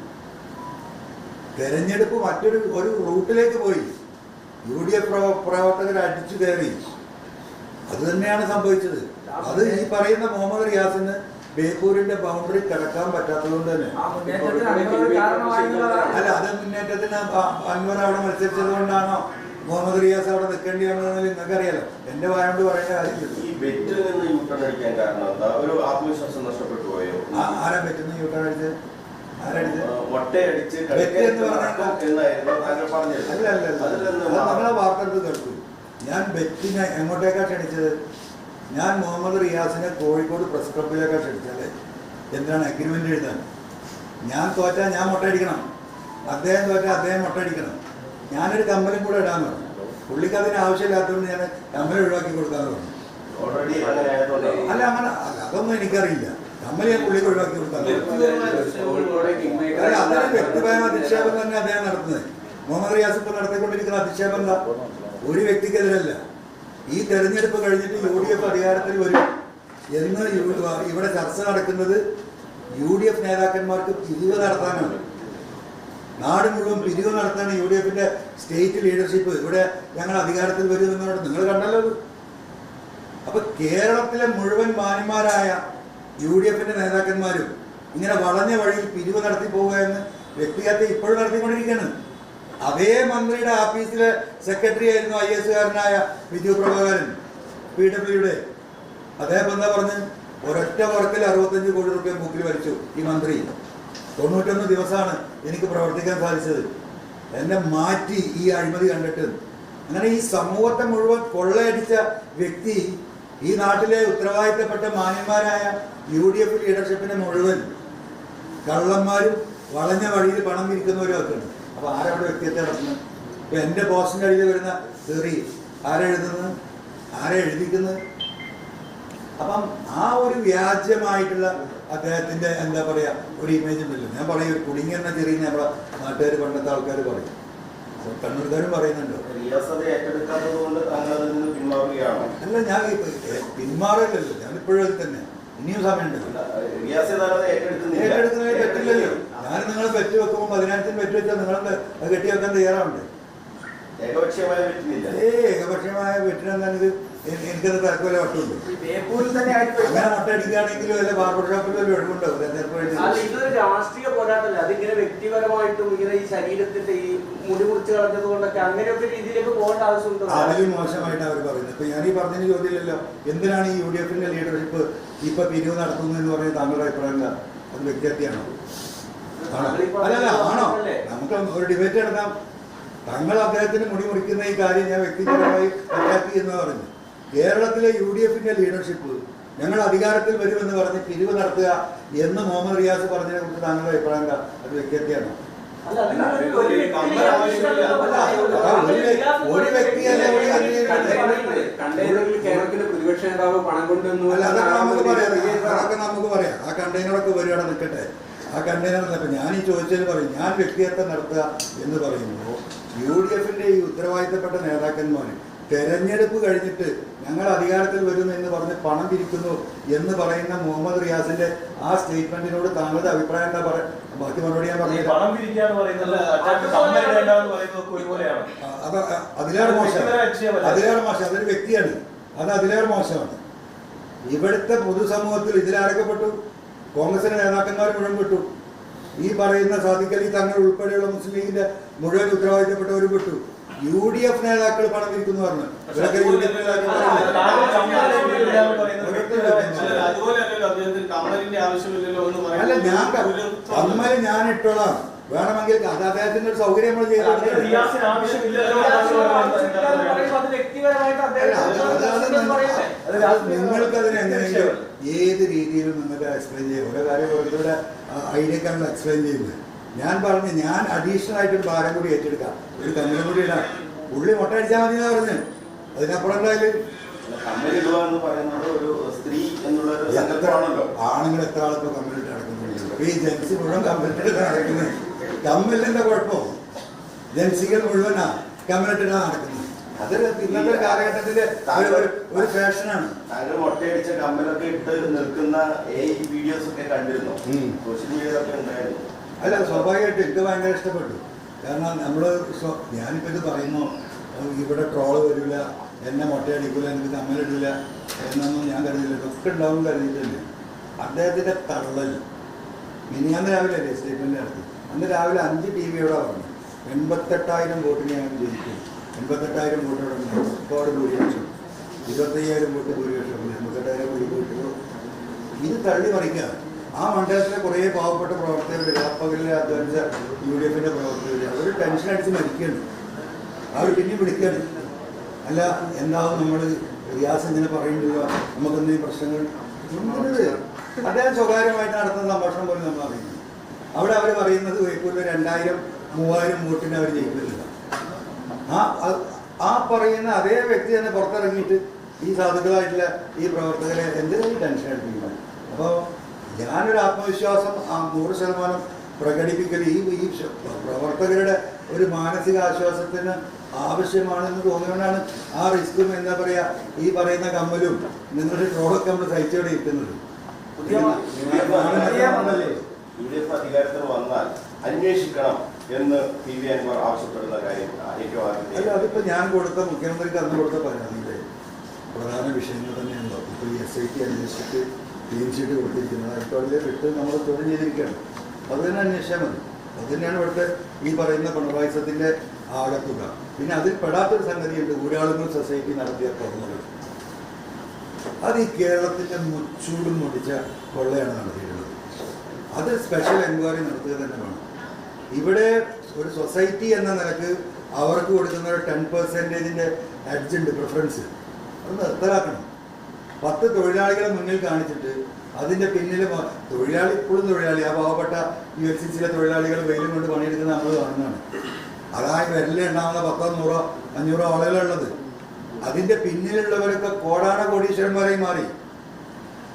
തെരഞ്ഞെടുപ്പ് മറ്റൊരു റൂട്ടിലേക്ക് പോയി. UDF പ്രവർത്തകർ അടിച്ചു കയറി. അത് തന്നെയാണ് സംഭവിച്ചത്. അത് ഈ പറയുന്ന മുഹമ്മദ് റിയാസിന് ബേപ്പൂരിന്റെ ബൗണ്ടറി കടക്കാൻ പറ്റാത്തതുകൊണ്ട് തന്നെ അല്ല, അത് മുന്നേറ്റത്തിന് അൻവർ അവിടെ മത്സരിച്ചത് കൊണ്ടാണോ മുഹമ്മദ് റിയാസ് അവിടെ നിൽക്കേണ്ടി വന്നതെന്ന് നിങ്ങൾക്കറിയാലോ. എന്റെ വായോണ്ട് പറയേണ്ട കാര്യമില്ല. ഈ ബെറ്റിൽ നിന്ന് യൂട്ടേൺ അടിക്കാൻ കാരണം എന്താ? ഒരു ആത്മവിശ്വാസം നഷ്ടപ്പെട്ടു പോയോ? ആരാ ബെറ്റിന്ന് യൂട്ടേൺ അടിച്ചത്? നമ്മളെ വാർത്ത എടുത്ത് കേൾക്കൂ. ഞാൻ ബെറ്റിനെ എങ്ങോട്ടേക്കാണ് ക്ഷണിച്ചത്? ഞാൻ മുഹമ്മദ് റിയാസിനെ കോഴിക്കോട് പ്രസ് ക്ലബിലേക്കാണ് ക്ഷണിച്ചത്. എന്താണ്? അഗ്രിമെന്റ് എഴുതാൻ. ഞാൻ തോറ്റാൽ ഞാൻ മുട്ടയടിക്കണം, അദ്ദേഹം തോറ്റാൽ അദ്ദേഹം മുട്ടയടിക്കണം. ഞാനൊരു കമ്മലും കൂടെ ഇടാൻ പറഞ്ഞു. പുള്ളിക്ക് അതിന് ആവശ്യമില്ലാത്തതുകൊണ്ട് ഞാൻ കമ്മൽ ഒഴിവാക്കി കൊടുക്കാന്ന് പറഞ്ഞു. അല്ല, അങ്ങനെ അതൊന്നും എനിക്കറിയില്ല. കമ്മൽ ഞാൻ പുള്ളിക്ക് ഒഴിവാക്കി കൊടുക്കാൻ. അതൊരു വ്യക്തിപരമായ അധിക്ഷേപം തന്നെ അദ്ദേഹം നടത്തുന്നത്. മുഹമ്മദ് റിയാസ് ഇപ്പോൾ നടത്തിക്കൊണ്ടിരിക്കുന്ന അധിക്ഷേപം എന്താ? ഒരു വ്യക്തിക്കെതിരല്ല. ഈ തെരഞ്ഞെടുപ്പ് കഴിഞ്ഞിട്ട് UDF അധികാരത്തിൽ വരും എന്ന് ഇവിടെ ചർച്ച നടക്കുന്നത് UDF നേതാക്കന്മാർക്ക് പിരിവ് നടത്താനാണ്. നാട് മുഴുവൻ പിരിവ് നടത്താൻ UDFന്റെ സ്റ്റേറ്റ് ലീഡർഷിപ്പ് ഇവിടെ ഞങ്ങൾ അധികാരത്തിൽ വരുമെന്നോട് നിങ്ങൾ കണ്ടല്ലോ. അപ്പൊ കേരളത്തിലെ മുഴുവൻ മാന്യന്മാരായ UDFന്റെ നേതാക്കന്മാരും ഇങ്ങനെ വളഞ്ഞ വഴിയിൽ പിരിവ് നടത്തി പോവുക എന്ന് വ്യക്തിഹത്യ ഇപ്പോഴും നടത്തിക്കൊണ്ടിരിക്കുകയാണ്. അതേ മന്ത്രിയുടെ ഓഫീസിലെ സെക്രട്ടറി ആയിരുന്നു IAS-കാരനായ വിജു പ്രഭാകരൻ, PWയുടെ. അദ്ദേഹം എന്താ പറഞ്ഞ്? ഒരൊറ്റ വർക്കിൽ 65 കോടി രൂപ ബുക്കിൽ വരച്ചു ഈ മന്ത്രി. 91 ദിവസമാണ് എനിക്ക് പ്രവർത്തിക്കാൻ സാധിച്ചത്. എന്നെ മാറ്റി ഈ അഴിമതി കണ്ടിട്ട് അങ്ങനെ ഈ സമൂഹത്തെ മുഴുവൻ കൊള്ളയടിച്ച വ്യക്തി ഈ നാട്ടിലെ ഉത്തരവാദിത്തപ്പെട്ട മാന്യന്മാരായ UDF ലീഡർഷിപ്പിനെ മുഴുവൻ കള്ളന്മാരും വളഞ്ഞ വഴിയിൽ പണം വിരിക്കുന്നവരും ഒക്കെ ഉണ്ട്. അപ്പോൾ ആരവിടെ വ്യക്തിത്വം നടത്തുന്നത്? ഇപ്പം എൻ്റെ ബോസിൻ്റെ അടിയിൽ വരുന്ന തെറി ആരെഴുതുന്നത്, എഴുതിക്കുന്നത്? അപ്പം ആ ഒരു വ്യാജ്യമായിട്ടുള്ള അദ്ദേഹത്തിൻ്റെ എന്താ പറയുക ഒരു ഇമേജ് ഉണ്ടല്ലോ. ഞാൻ പറയും ഒരു കുടുങ്ങിയെന്ന ചെറിയ നമ്മളെ നാട്ടുകാർ പണ്ടത്തെ ആൾക്കാർ പറയും, കണ്ണൂർക്കാരും പറയുന്നുണ്ടോ? അല്ല, ഞാൻ പിന്മാറില്ലല്ലോ, ഞാനിപ്പോഴും അത് തന്നെ. ഇനിയും സമയമുണ്ടല്ലോ, ഏറ്റെടുക്കുന്നതിന് പറ്റില്ലല്ലോ. ഞാൻ നിങ്ങളെ പെറ്റ് വെക്കുമ്പോൾ 10,000 പെറ്റ് വെച്ചാൽ നിങ്ങളെ അത് കെട്ടി വെക്കാൻ തയ്യാറുണ്ട്. ഏകപക്ഷമായ വെറ്റിനെന്താണിത്? എനിക്കത് തരക്കൊല വട്ടുണ്ട്. അങ്ങനെ മുട്ട അടിക്കുകയാണെങ്കിലും അല്ലെ ബാർബർ ഷോപ്പിൽ ഒരു ഒഴിവുണ്ടാവും. ഇതൊരു രാഷ്ട്രീയ പോരാട്ടമല്ല, അതിങ്ങനെ വ്യക്തിപരമായിട്ടും ഇങ്ങനെ ഈ ശരീരത്തിന്റെ ഈ മുടി മുറിച്ച് കളഞ്ഞത് കൊണ്ടൊക്കെ അങ്ങനെയൊക്കെ രീതിയിലേക്ക് പോകേണ്ട ആവശ്യമുണ്ടോ? അതിലും മോശമായിട്ട് അവർ പറയുന്നത്. ഇപ്പൊ ഞാൻ ഈ പറഞ്ഞതിന് ചോദ്യമില്ലല്ലോ, എന്തിനാണ് ഈ UDF ലീഡർഷിപ്പ് ഇപ്പൊ പിരിവ് നടത്തുന്നത് എന്ന് പറയുന്നത് താങ്കളുടെ അഭിപ്രായം എന്താ? അത് വ്യക്തിഹത്യയാണോ? അല്ലല്ല, ആണോ? നമുക്ക് ഒരു ഡിബേറ്റ് നടത്താം. തങ്ങൾ അദ്ദേഹത്തിന് മുടി മുറിക്കുന്ന ഈ കാര്യം ഞാൻ വ്യക്തിപരമായി അറ്റാക്ക് എന്ന് പറഞ്ഞു. കേരളത്തിലെ UDF ലീഡർഷിപ്പ് ഞങ്ങൾ അധികാരത്തിൽ വരുമെന്ന് പറഞ്ഞ് പിരിവ് നടത്തുക എന്ന് മുഹമ്മദ് റിയാസ് പറഞ്ഞതിനെ കുറിച്ച് താങ്കളുടെ അഭിപ്രായം എന്താ? അത് വ്യക്തിഹത്യയാണോ? ഒരു വ്യക്തിയല്ല, പ്രതിപക്ഷ നേതാവ് പണം കൊണ്ടുവന്നു. അല്ല, അതൊക്കെ നമുക്ക് പറയാം. ആ കണ്ടെയ്നറൊക്കെ വരികയാണ്, നിൽക്കട്ടെ. ആ കണ്ടെയ്നർ ഇപ്പം ഞാൻ ഈ ചോദിച്ചതിന് പറയും, ഞാൻ വ്യക്തിഹത്യം നടത്തുക എന്ന് പറയുമ്പോൾ UDF ഈ ഉത്തരവാദിത്തപ്പെട്ട നേതാക്കന്മാർ തെരഞ്ഞെടുപ്പ് കഴിഞ്ഞിട്ട് ഞങ്ങൾ അധികാരത്തിൽ വരുന്നു എന്ന് പറഞ്ഞ് പണം പിരിക്കുന്നു എന്ന് പറയുന്ന മുഹമ്മദ് റിയാസിന്റെ ആ സ്റ്റേറ്റ്മെന്റിനോട് താങ്കളുടെ അഭിപ്രായം എന്താ പറയാ? ബാക്കി മറുപടി ഞാൻ പറഞ്ഞത് അതിലേറെ മോശം. അതൊരു വ്യക്തിയാണ്, അത് അതിലേറെ മോശമാണ്. ഇവിടുത്തെ പൊതുസമൂഹത്തിൽ ഇതിലാരൊക്കെപ്പെട്ടു? കോൺഗ്രസിന്റെ നേതാക്കന്മാർ മുഴുവൻ പെട്ടു. ഈ പറയുന്ന സാദിഖ് അലി തങ്ങൾ ഉൾപ്പെടെയുള്ള മുസ്ലിം ലീഗിന്റെ മുഴുവൻ ഉത്തരവാദിത്തപ്പെട്ടവരും പെട്ടു. UDF നേതാക്കൾ പണം പിരിക്കുന്നു പറഞ്ഞു. അല്ല, കമ്മല് ഞാൻ ഇട്ടോളാം, വേണമെങ്കിൽ അത് അദ്ദേഹത്തിന്റെ ഒരു സൗകര്യം നമ്മൾ ചെയ്ത് നിങ്ങൾക്ക് അതിന് എങ്ങനെയെങ്കിലും ഏത് രീതിയിലും നിങ്ങൾക്ക് എക്സ്പ്ലെയിൻ ചെയ്യാം. ഓരോ കാര്യം ഓരോരുത്തരുടെ ഐഡിയക്കാണ് എക്സ്പ്ലെയിൻ ചെയ്യുന്നത്. ഞാൻ പറഞ്ഞു, ഞാൻ അഡീഷണൽ ആയിട്ടൊരു ഭാരം കൂടി ഏറ്റെടുക്കാം, ഒരു കമ്മലും കൂടി ഇടാം. പുള്ളി മുട്ട അടിച്ചാൽ മതി എന്നാ പറഞ്ഞു. അതിനപ്പുറം എന്തായാലും ആണുങ്ങൾ എത്ര ആളിപ്പോ കമ്മലിട്ട് നടക്കുന്നുണ്ട്? ഈ ജെൻസി മുഴുവൻ കമ്മലിട്ട് നടക്കുന്നത്. കമ്മലിന്റെ കുഴപ്പം ജെൻസികൾ മുഴുവനാ കമ്മലിട്ടാണ് നടക്കുന്നത്. അതൊരു ഇന്നത്തെ കാലഘട്ടത്തില് ഒരു ഫാഷനാണ്. താങ്കൾ മുട്ടയടിച്ച കമ്മലൊക്കെ ഇട്ട് നിൽക്കുന്ന വീഡിയോസ് ഒക്കെ കണ്ടിരുന്നു, സോഷ്യൽ മീഡിയയിലൊക്കെ ഉണ്ടായിരുന്നു. അല്ല, സ്വാഭാവികമായിട്ടും എനിക്ക് ഭയങ്കര ഇഷ്ടപ്പെട്ടു. കാരണം ഞാനിപ്പോൾ ഇത് പറയുന്നു, ഇവിടെ ട്രോള് വരില്ല, എന്നെ മുട്ടയടിക്കില്ല, എനിക്ക് കമ്മലിടില്ല എന്നൊന്നും ഞാൻ കരുതില്ല. ഇതൊക്കെ ഉണ്ടാവും കരുതിയിട്ടുണ്ട്. അദ്ദേഹത്തിൻ്റെ തള്ളൽ മിനിയാന്ന് രാവിലെ അല്ലേ സ്റ്റേറ്റ്മെൻ്റ് നടത്തി. അന്ന് രാവിലെ 5 TV-യോടെ പറഞ്ഞു 88,000 വോട്ടിന് ഞങ്ങൾ ജയിക്കും. 88,000 വോട്ടോടെ ഒരുപാട് ഭൂരിപക്ഷം, 25,000 വോട്ട് ഭൂരിപക്ഷം, 88,000 വോട്ടുകൾ. ഇത് തള്ളി മറിക്കുക. ആ മണ്ഡലത്തിലെ കുറേ പാവപ്പെട്ട പ്രവർത്തകർ, രാപ്പകലിലെ അധ്വാനിച്ച UDF പ്രവർത്തകർ, അവർ ടെൻഷൻ അടിച്ച് മരിക്കുകയാണ്. അവർ പിന്നെ വിളിക്കുകയാണ്. അല്ല, എന്താവും നമ്മൾ റിയാസ് ഇങ്ങനെ പറയുന്നില്ല, നമുക്കെന്തെങ്കിലും പ്രശ്നങ്ങൾ ഉണ്ടെന്നത്. അദ്ദേഹം സ്വകാര്യമായിട്ട് നടത്തുന്ന സംഭാഷണം പോലും നമ്മൾ അറിയുന്നു. അവിടെ അവർ പറയുന്നത് വൈക്കൂരിൽ 2,000-3,000 വോട്ടിന് അവർ ജയിക്കുന്നില്ല. ആ പറയുന്ന അതേ വ്യക്തി തന്നെ പുറത്തിറങ്ങിയിട്ട് ഈ സാധുക്കളായിട്ടുള്ള ഈ പ്രവർത്തകരെ എന്തിനാണ് ടെൻഷൻ അടിപ്പിക്കുന്നത്? അപ്പോൾ ഞാനൊരു ആത്മവിശ്വാസം 100% പ്രകടിപ്പിക്കൽ ഈ പ്രവർത്തകരുടെ ഒരു മാനസിക ആശ്വാസത്തിന് ആവശ്യമാണെന്ന് തോന്നുകൊണ്ടാണ് ആ റിസ്ക്കും എന്താ പറയുക ഈ പറയുന്ന കമ്മലും നിങ്ങളുടെ ട്രോളൊക്കെ നമ്മൾ സഹിച്ചോടെ ഇരിക്കുന്നത്. UDF അധികാരത്തിൽ വന്നാൽ അന്വേഷിക്കണം എന്ന് PV അൻവർ ആവശ്യപ്പെടുന്ന കാര്യം അല്ല, അതിപ്പോൾ ഞാൻ കൊടുത്ത മുഖ്യമന്ത്രിക്ക് അന്ന് കൊടുത്ത പരാതിയുടെ പ്രധാന വിഷയങ്ങൾ തന്നെയാണല്ലോ. ഇപ്പോൾ ഈ SIT അന്വേഷിച്ചിട്ട് ക്ലീൻ ഷീറ്റ് കൊടുത്തിരിക്കുന്നത് ഹൈക്കോടതിയെ വിട്ട് നമ്മൾ തൊഴിൽ ചെയ്തിരിക്കുകയാണ്. അത് തന്നെ അന്വേഷിച്ചാൽ മതി. അത് തന്നെയാണ് ഇവിടുത്തെ ഈ പറയുന്ന പിണറായിസത്തിൻ്റെ ആകത്തുക. പിന്നെ അതിൽ പെടാത്തൊരു സംഗതിയുണ്ട്, ഊരാളുകൾ സൊസൈറ്റി നടത്തിയ തുറന്നത്. അത് ഈ കേരളത്തിൻ്റെ മുച്ചൂടും മുടിച്ച കൊള്ളയാണ് നടത്തിയിട്ടുള്ളത്. അത് സ്പെഷ്യൽ എൻക്വയറി നടത്തുക തന്നെ വേണം. ഇവിടെ ഒരു സൊസൈറ്റി എന്ന നിലക്ക് അവർക്ക് കൊടുക്കുന്ന ഒരു 10% ഹെഡ്ജ് ഉണ്ട്, പ്രിഫറൻസ്. അത് നിർത്തലാക്കണം. 10 തൊഴിലാളികളെ മുന്നിൽ കാണിച്ചിട്ട് അതിൻ്റെ പിന്നിൽ തൊഴിലാളി ഇപ്പോഴും തൊഴിലാളി, ആ പാവപ്പെട്ട ULCCയിലെ തൊഴിലാളികൾ വെയിലും കൊണ്ട് പണിയെടുക്കുന്ന നമ്മൾ കാണുന്നതാണ്. അതായത് വിരലിൽ ഉണ്ടാകുന്ന 100, 100, 500 ആളുകളുള്ളത്. അതിൻ്റെ പിന്നിലുള്ളവരൊക്കെ കോടാന കോടീശ്വരന്മാരായി മാറി.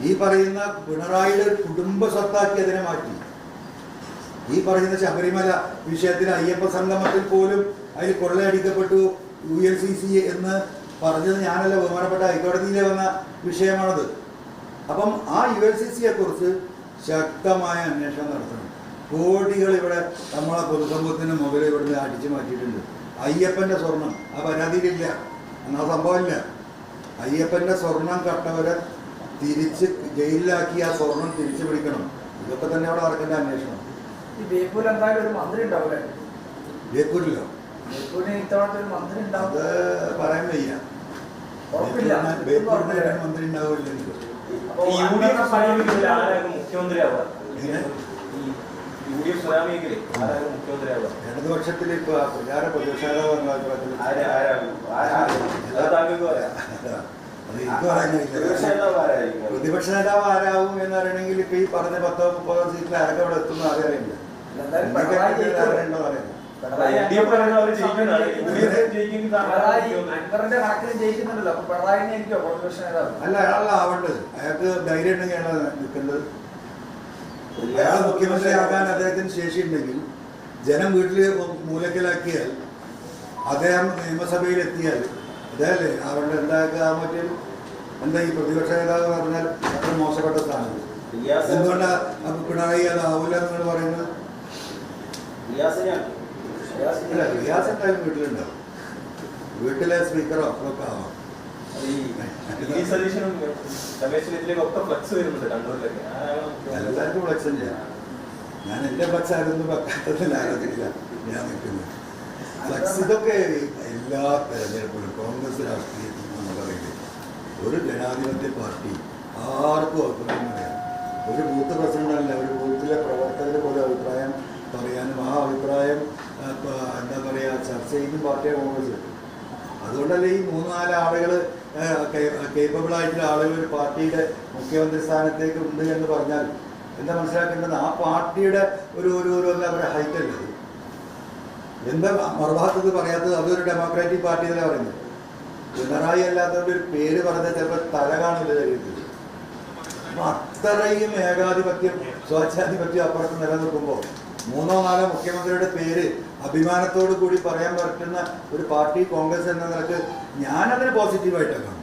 ഈ പറയുന്ന പിണറായിയുടെ കുടുംബ സ്വത്താക്കി അതിനെ മാറ്റി. ഈ പറയുന്ന ശബരിമല വിഷയത്തിൽ അയ്യപ്പ സംഗമത്തിൽ പോലും അതിൽ കൊള്ളയടിക്കപ്പെട്ടു ULCC എന്ന് പറഞ്ഞത് ഞാനല്ല, ബഹുമാനപ്പെട്ട ഹൈക്കോടതിയിലെ വന്ന വിഷയമാണത്. അപ്പം ആ ULCCയെ കുറിച്ച് ശക്തമായ അന്വേഷണം നടത്തണം. കോടികൾ ഇവിടെ നമ്മളെ പൊതുസമൂഹത്തിന് മുകളിൽ ഇവിടുന്ന് അടിച്ചു മാറ്റിയിട്ടുണ്ട്. അയ്യപ്പൻ്റെ സ്വർണം ആ പരാതിയിലില്ല, എന്നാ സംഭവമില്ല. അയ്യപ്പൻ്റെ സ്വർണം കട്ടവരെ തിരിച്ച് ജയിലിലാക്കി ആ സ്വർണം തിരിച്ചു പിടിക്കണം. ഇതൊക്കെ തന്നെ അവിടെ നടക്കേണ്ട അന്വേഷണം. ഈ ബേപ്പൂരിൽ എന്തായാലും ഒരു മന്ത്രി ഉണ്ടാവില്ലേ? ബേപ്പൂരിലോ? ബേപ്പൂരിന് ഇത്തവണത്തെ ഒരു മന്ത്രി ഉണ്ടാവും, അത് പറയാൻ വയ്യ. ഉറപ്പില്ല. ബേപ്പൂരിന് മന്ത്രി ഉണ്ടാവില്ല. ഇടതുപക്ഷത്തിൽ ഇപ്പൊ പ്രതിപക്ഷ നേതാവ് ആരാവും എന്ന് പറയണമെങ്കിൽ ഇപ്പൊ ഈ പറഞ്ഞ 10-30 സീറ്റിൽ ആരൊക്കെ അവിടെ എത്തുന്ന അറിയില്ല. അല്ല, അയാളാവേണ്ടത്. അയാൾക്ക് ധൈര്യം ഉണ്ടെങ്കിൽ അയാളാണ് നിൽക്കേണ്ടത്. അയാൾ മുഖ്യമന്ത്രിയാകാൻ അദ്ദേഹത്തിന് ശേഷിയുണ്ടെങ്കിൽ ജനം വീട്ടിൽ മൂലക്കലാക്കിയാൽ അദ്ദേഹം നിയമസഭയിൽ എത്തിയാൽ അതല്ലേ അവരുടെ എന്താക്കാൻ പറ്റിയത്? എന്താ ഈ പ്രതിപക്ഷ നേതാവ് പറഞ്ഞാൽ അത്ര മോശപ്പെട്ട സ്ഥാനം എന്തുകൊണ്ടാണ് പിണറായി അതാവില്ല നിങ്ങൾ പറയുന്നത്? അല്ല, റിയാസ് എന്തായാലും വീട്ടിലുണ്ടാവും. വീട്ടിലെ സ്പീക്കറോ ഒക്കെ ആവാം. എല്ലാവർക്കും ഫ്ലക്സ് തന്നെയാണ്. ഞാൻ എൻ്റെ ഫ്ലക്സ് ആയിരുന്നു വെക്കാത്തതിൽ ആലോചിക്കില്ല ഞാൻ നിൽക്കുന്നത്. ഫ്ലക്സ് ഇതൊക്കെ എല്ലാ തെരഞ്ഞെടുപ്പിലും കോൺഗ്രസ് രാഷ്ട്രീയത്തിൽ എന്ന് പറയുന്നത് ഒരു ജനാധിപത്യ പാർട്ടി ആർക്കും അഭിപ്രായം പറയാം. ഒരു ബൂത്ത് പ്രസിഡന്റല്ല, ഒരു ബൂത്തിലെ പ്രവർത്തകർ പോലും അഭിപ്രായം പറയാനും ആ അഭിപ്രായം എന്താ പറയുക ചർച്ച ചെയ്യുന്ന പാർട്ടിയാണ് കോൺഗ്രസ്. അതുകൊണ്ടല്ലേ ഈ 3-4 ആളുകൾ കേപ്പബിളായിട്ടുള്ള ആളുകൾ ഒരു പാർട്ടിയുടെ മുഖ്യമന്ത്രി സ്ഥാനത്തേക്ക് ഉണ്ട് എന്ന് പറഞ്ഞാൽ എന്താ മനസ്സിലാക്കേണ്ടത്? ആ പാർട്ടിയുടെ ഒരു എന്താ പറയുക ഹൈറ്റ് അല്ലത്. എന്താ മറുഭാഗത്ത് പറയാത്തത്? അതൊരു ഡെമോക്രാറ്റിക് പാർട്ടി തന്നെ പറയുന്നത്. പിണറായി അല്ലാത്തവരുടെ ഒരു പേര് പറഞ്ഞാൽ ചിലപ്പോൾ തല കാണില്ല ശരീരത്തിൽ. അപ്പം അത്രയും ഏകാധിപത്യം സ്വേച്ഛാധിപത്യം അപ്പുറത്ത് നിലനിൽക്കുമ്പോൾ 3-4 മുഖ്യമന്ത്രിയുടെ പേര് അഭിമാനത്തോടു കൂടി പറയാൻ പറ്റുന്ന ഒരു പാർട്ടി കോൺഗ്രസ് എന്ന നിലക്ക് ഞാനതിന് പോസിറ്റീവായിട്ടാണ് കാണുന്നത്.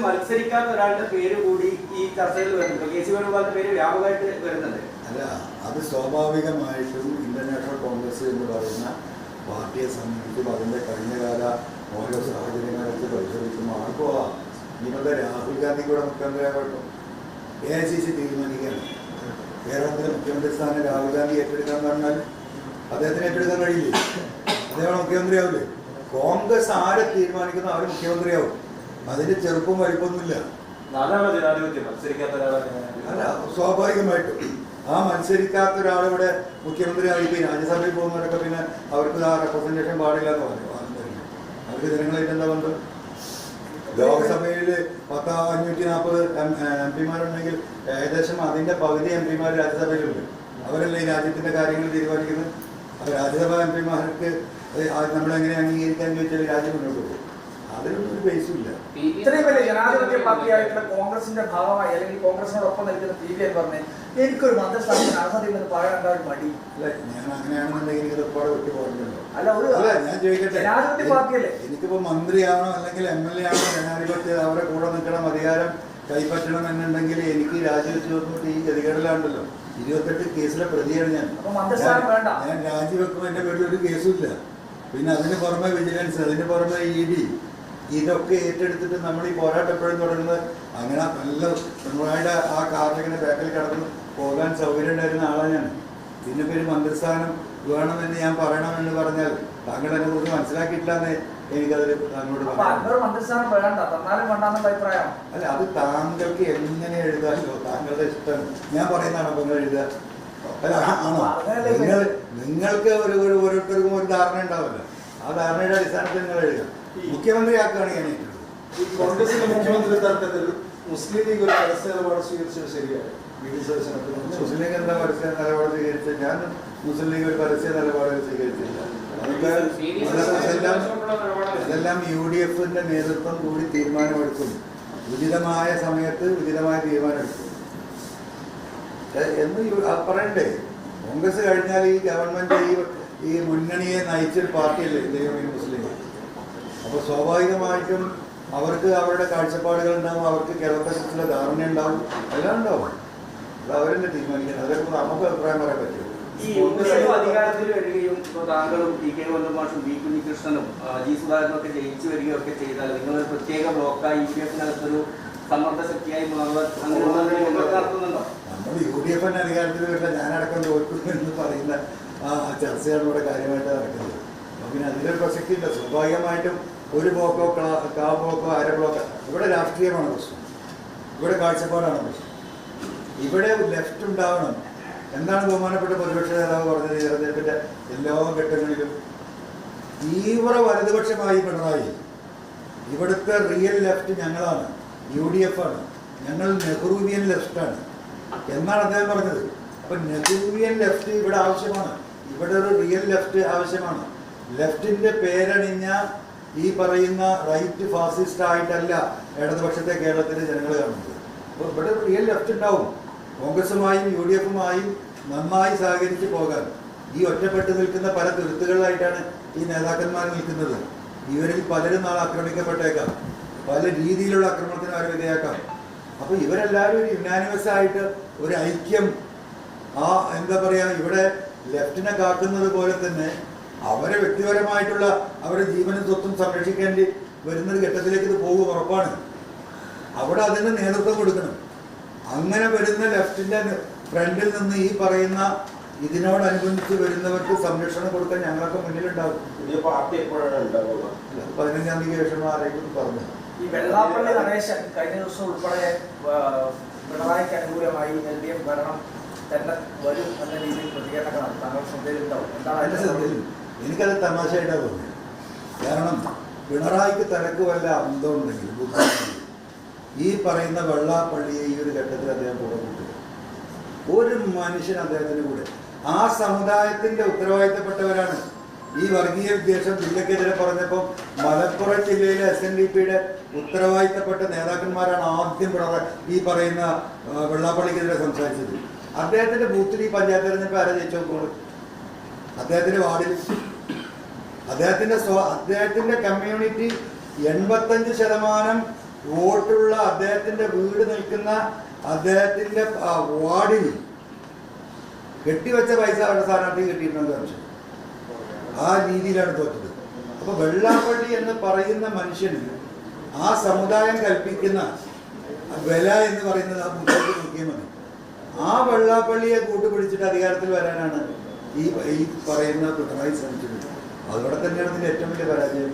മത്സരിക്കാത്ത ഒരാളുടെ പേര് കൂടി ഈ ചർച്ചയിൽ വരുന്നുണ്ട്. കെ സി വേണുഗോപാലിന്റെ പേര് വ്യാപകമായിട്ട് വരുന്നുണ്ട്. അല്ല, അത് സ്വാഭാവികമായിട്ടും ഇന്റർനാഷണൽ കോൺഗ്രസ് എന്ന് പറയുന്ന പാർട്ടിയെ സംബന്ധിച്ചും അതിൻ്റെ കഴിഞ്ഞകാല ഓരോ സാഹചര്യങ്ങളൊക്കെ പരിശോധിക്കുമ്പോൾ ആർക്കോ ഇന്നത്തെ രാഹുൽ ഗാന്ധി കൂടെ മുഖ്യമന്ത്രിയാകട്ടെ AICC തീരുമാനിക്കുകയാണ്. കേരളത്തിലെ മുഖ്യമന്ത്രി സ്ഥാനം രാഹുൽ ഗാന്ധി ഏറ്റെടുക്കാൻ പറഞ്ഞാൽ അദ്ദേഹത്തിന് ഏറ്റെടുക്കാൻ കഴിയില്ലേ? അദ്ദേഹം മുഖ്യമന്ത്രിയാവില്ലേ? കോൺഗ്രസ് ആരെ തീരുമാനിക്കുന്ന അവർ മുഖ്യമന്ത്രിയാവും. അതിന്റെ ചെറുപ്പം വലിപ്പൊന്നുമില്ല. അല്ല, സ്വാഭാവികമായിട്ടും ആ മത്സരിക്കാത്ത ഒരാളിവിടെ മുഖ്യമന്ത്രിയായി ഇപ്പം രാജ്യസഭയിൽ പോകുന്നവരൊക്കെ പിന്നെ അവർക്ക് ആ റെപ്രസെന്റേഷൻ പാടില്ല എന്ന് പറഞ്ഞു. അവർക്ക് ജനങ്ങളായിട്ട് എന്താ ബന്ധം? ലോക്സഭയിൽ 540 MP-മാരുണ്ടെങ്കിൽ ഏകദേശം അതിൻ്റെ പകുതി MP-മാർ രാജ്യസഭയിലുണ്ട്. അവരല്ലേ ഈ രാജ്യത്തിൻ്റെ കാര്യങ്ങൾ തീരുമാനിക്കുന്നത്. അപ്പോൾ രാജ്യസഭാ MP-മാർക്ക് നമ്മളെങ്ങനെ അംഗീകരിക്കാൻ ചോദിച്ചാൽ രാജ്യം മുന്നോട്ട് പോകും. അതിലൊന്നും ഒരു ബേസും ഇല്ല. ഇത്രയും വലിയ ജനാധിപത്യ പാർട്ടിയായിട്ടുള്ള കോൺഗ്രസിന്റെ ഭാഗമായി അല്ലെങ്കിൽ കോൺഗ്രസിനോടൊപ്പം നിൽക്കുന്ന PVN പറഞ്ഞ് എനിക്കൊരു മന്ത്രിസ്ഥാനത്തിന് അർഹതയില്ലെന്ന് പറയാൻ ഒരു മടി. അല്ല, ഞാൻ അങ്ങനെയാണെന്നുണ്ടെങ്കിൽ എനിക്ക് റിപ്പോർട്ട് വിട്ടു പോയിട്ടുണ്ടല്ലോ. അല്ല, ഞാൻ ചോദിക്കട്ടെ, ജനാധിപത്യ പാർട്ടിയല്ലേ? എനിക്കിപ്പോ മന്ത്രിയാണോ അല്ലെങ്കിൽ MLA ആണോ ജനാധിപത്യം അവരുടെ കൂടെ നിൽക്കണം, അധികാരം കൈപ്പറ്റണം എന്നുണ്ടെങ്കിൽ എനിക്ക് രാജിവെച്ച് നോക്കിയിട്ട് ഈ ഗതികേടിലാണ്ടല്ലോ. 28 കേസിലെ പ്രതിയാണ് ഞാൻ. ഞാൻ രാജിവെക്കുമ്പോൾ എൻ്റെ പേരിൽ ഒരു കേസും ഇല്ല. പിന്നെ അതിന് പുറമെ വിജിലൻസ്, അതിന് പുറമെ ED, ഇതൊക്കെ ഏറ്റെടുത്തിട്ട് നമ്മൾ ഈ പോരാട്ടം എപ്പോഴും തുടങ്ങുന്നത്. അങ്ങനെ നല്ല പിണറായിയുടെ ആ കാറിലിങ്ങനെ ബാക്കിൽ കിടന്ന് പോകാൻ സൗകര്യം ഉണ്ടായിരുന്ന ആളാണ് ഞാൻ. പിന്നെ പേര് മന്ത്രിസ്ഥാനം വേണമെന്ന് ഞാൻ പറയണമെന്ന് പറഞ്ഞാൽ താങ്കൾ എന്നെ കുറിച്ച് മനസ്സിലാക്കിയിട്ടില്ലെന്ന് എനിക്കതിൽ താങ്കളോട് അല്ല, അത് താങ്കൾക്ക് എങ്ങനെ എഴുതാമല്ലോ, താങ്കളുടെ ഇഷ്ടം. ഞാൻ പറയുന്നതാണ് അപ്പോൾ നിങ്ങൾ എഴുതുക. അല്ല, ആണോ? നിങ്ങൾക്ക് ഓരോരുത്തർക്കും ഒരു ധാരണ ഉണ്ടാവില്ല. ആ ധാരണയുടെ അടിസ്ഥാനത്തിൽ നിങ്ങൾ എഴുതുക. മുഖ്യമന്ത്രിയാക്കുകയാണ് ഞാൻ ഏറ്റവും. ഈ കോൺഗ്രസിന്റെ മുഖ്യമന്ത്രി തർക്കത്തിൽ മുസ്ലിം ലീഗ് ഒരു പരസ്യ നിലപാട് സ്വീകരിച്ചത് ശരിയാണ്. മുസ്ലിം ലീഗ് എന്താ പരസ്യ നിലപാട് സ്വീകരിച്ചത്? ഞാൻ മുസ്ലിം ലീഗ് ഒരു പരസ്യ നിലപാട് സ്വീകരിച്ചില്ല. അതെല്ലാം UDFന്റെ നേതൃത്വം കൂടി തീരുമാനമെടുക്കും. ഉചിതമായ സമയത്ത് ഉചിതമായ തീരുമാനമെടുക്കും എന്ന് പറയണ്ടേ? കോൺഗ്രസ് കഴിഞ്ഞാൽ ഈ ഗവൺമെന്റ് ഈ മുന്നണിയെ നയിച്ചൊരു പാർട്ടിയല്ലേ ദൈവമേ മുസ്ലിം. അപ്പോൾ സ്വാഭാവികമായിട്ടും അവർക്ക് അവരുടെ കാഴ്ചപ്പാടുകൾ ഉണ്ടാവും, അവർക്ക് കേരളത്തെക്കുറിച്ചുള്ള ധാരണ ഉണ്ടാവും, എല്ലാം ഉണ്ടാവും. അത് അവരെന്നെ തീരുമാനിക്കണം. അതേക്കുറിച്ച് നമുക്ക് അഭിപ്രായം പറയാൻ പറ്റുമോ? ഈ UDF അധികാരത്തിൽ വരികയും താങ്കളും PK വല്ലമാഷും B കുഞ്ഞികൃഷ്ണനും G സുധാകരനും ഒക്കെ ജയിച്ചു വരികയും ഒക്കെ ചെയ്താൽ നിങ്ങളൊരു പ്രത്യേക ബ്ലോക്കായി UDFനകത്തൊരു സമ്മർദ്ദ ശക്തിയായി നടത്തുന്നുണ്ടോ? നമ്മൾ UDFന്റെ അധികാരത്തിൽ വരില്ല, ഞാനടക്കം തോൽക്കും എന്ന് പറയുന്ന ചർച്ചയാണ് ഇവിടെ കാര്യമായിട്ട് നടക്കുന്നത്. അപ്പം പിന്നെ അതിലൊരു പ്രസക്തി ഇല്ല. സ്വാഭാവികമായിട്ടും ഒരു ബ്ലോക്കോ കാ ബ്ലോക്കോ അര ബ്ലോക്കോ ഇവിടെ രാഷ്ട്രീയമാണ് പ്രശ്നം, ഇവിടെ കാഴ്ചപ്പാടാണ് പ്രശ്നം. ഇവിടെ ലെഫ്റ്റ് ഉണ്ടാവണം. എന്താണ് ബഹുമാനപ്പെട്ട പ്രതിപക്ഷ നേതാവ് പറഞ്ഞത്? തെരഞ്ഞെടുപ്പിന്റെ എല്ലാ ഘട്ടങ്ങളിലും തീവ്ര വലതുപക്ഷമായി പിണറായി. ഇവിടുത്തെ റിയൽ ലെഫ്റ്റ് ഞങ്ങളാണ്, UDF ആണ്, ഞങ്ങൾ നെഹ്റുവിയൻ ലെഫ്റ്റാണ് എന്നാണ് അദ്ദേഹം പറഞ്ഞത്. അപ്പം നെഹ്റുവിയൻ ലെഫ്റ്റ് ഇവിടെ ആവശ്യമാണ്. ഇവിടെ ഒരു റിയൽ ലെഫ്റ്റ് ആവശ്യമാണ്. ലെഫ്റ്റിന്റെ പേരണിഞ്ഞ ഈ പറയുന്ന റൈറ്റ് ഫാസിസ്റ്റ് ആയിട്ടല്ല ഇടതുപക്ഷത്തെ കേരളത്തിലെ ജനങ്ങൾ കാണുന്നത്. അപ്പോൾ ഇവിടെ റിയൽ ലെഫ്റ്റ് ഉണ്ടാവും. കോൺഗ്രസുമായും UDFുമായും നന്നായി സഹകരിച്ച് പോകാൻ. ഈ ഒറ്റപ്പെട്ട് നിൽക്കുന്ന പല തുരുത്തുകളിലായിട്ടാണ് ഈ നേതാക്കന്മാർ നിൽക്കുന്നത്. ഇവരിൽ പലരും നാളെ ആക്രമിക്കപ്പെട്ടേക്കാം, പല രീതിയിലുള്ള ആക്രമണത്തിന് അവർ വിധേയാക്കാം. അപ്പോൾ ഇവരെല്ലാവരും ഒരു യുനാനിമസ് ആയിട്ട് ഒരു ഐക്യം, എന്താ പറയുക, ഇവിടെ ലെഫ്റ്റിനെ കാക്കുന്നത് പോലെ തന്നെ അവരെ വ്യക്തിപരമായിട്ടുള്ള അവരുടെ ജീവനും സ്വത്തും സംരക്ഷിക്കേണ്ടി വരുന്നൊരു ഘട്ടത്തിലേക്ക് ഇത് പോകും, ഉറപ്പാണ്. അവിടെ അതിന് നേതൃത്വം കൊടുക്കണം. അങ്ങനെ വരുന്ന ലെഫ്റ്റിന്റെ ഫ്രണ്ടിൽ നിന്ന് ഈ പറയുന്ന ഇതിനോടനുബന്ധിച്ച് വരുന്നവർക്ക് സംരക്ഷണം കൊടുക്കാൻ ഞങ്ങളൊക്കെ മുന്നിലുണ്ടാകും. പുതിയ പാർട്ടി എപ്പോഴാണ് ഉണ്ടാവുക? 15-ാം തീയതി ശേഷം ആരെങ്കിലും പറഞ്ഞു. ഈ വെള്ളാപ്പള്ളി നടേശൻ കഴിഞ്ഞ ദിവസം ഉൾപ്പെടെ പിണറായിക്ക് അനുകൂലമായി LDF ഭരണം തന്നെ വരും എന്ന രീതിയിൽ പ്രതികരണങ്ങൾ താങ്കൾ ശ്രദ്ധയിലുണ്ടാവും. എന്താണ്? എനിക്കത് തമാശയായിട്ടാണ് തോന്നുന്നത്. കാരണം പിണറായിക്ക് തനക്ക് വല്ല അന്തമുണ്ടെങ്കിൽ ഈ പറയുന്ന വെള്ളാപ്പള്ളിയെ ഈ ഒരു ഘട്ടത്തിൽ അദ്ദേഹം കൂടെ കൂട്ടുക. ഒരു മനുഷ്യൻ അദ്ദേഹത്തിന് കൂടെ ആ സമുദായത്തിന്റെ ഉത്തരവാദിത്തപ്പെട്ടവരാണ്. ഈ വർഗീയ വിദ്വേഷം ജില്ലക്കെതിരെ പറഞ്ഞപ്പോൾ മലപ്പുറം ജില്ലയിലെ SNDPയുടെ ഉത്തരവാദിത്തപ്പെട്ട നേതാക്കന്മാരാണ് ആദ്യം ഈ പറയുന്ന വെള്ളാപ്പള്ളിക്കെതിരെ സംസാരിച്ചത്. അദ്ദേഹത്തിന്റെ ബൂത്തിൽ ഈ പഞ്ചായത്ത് തെരഞ്ഞെടുപ്പ് ആരെ ജയിച്ചു നോക്കുള്ളൂ? അദ്ദേഹത്തിന്റെ വാർഡിൽ അദ്ദേഹത്തിന്റെ കമ്മ്യൂണിറ്റി 85% വോട്ടുള്ള അദ്ദേഹത്തിന്റെ വീട് നിൽക്കുന്ന അദ്ദേഹത്തിന്റെ വാർഡിൽ കെട്ടിവെച്ച പൈസ അവരുടെ സ്ഥാനാർത്ഥി കിട്ടിയിട്ടുണ്ടെന്ന് സംശയം. ആ രീതിയിലാണ് തോറ്റത്. അപ്പൊ വെള്ളാപ്പള്ളി എന്ന് പറയുന്ന മനുഷ്യന് ആ സമുദായം കൽപ്പിക്കുന്ന വില എന്ന് പറയുന്നത് ആ മുന്നോട്ട് നോക്കിയാൽ മതി. ആ വെള്ളാപ്പള്ളിയെ കൂട്ടുപിടിച്ചിട്ട് അധികാരത്തിൽ വരാനാണ് ഈ പറയുന്ന പിണറായി ശ്രമിച്ചത്. അതോടെ തന്നെയാണ് ഇതിന്റെ ഏറ്റവും വലിയ പരാജയം.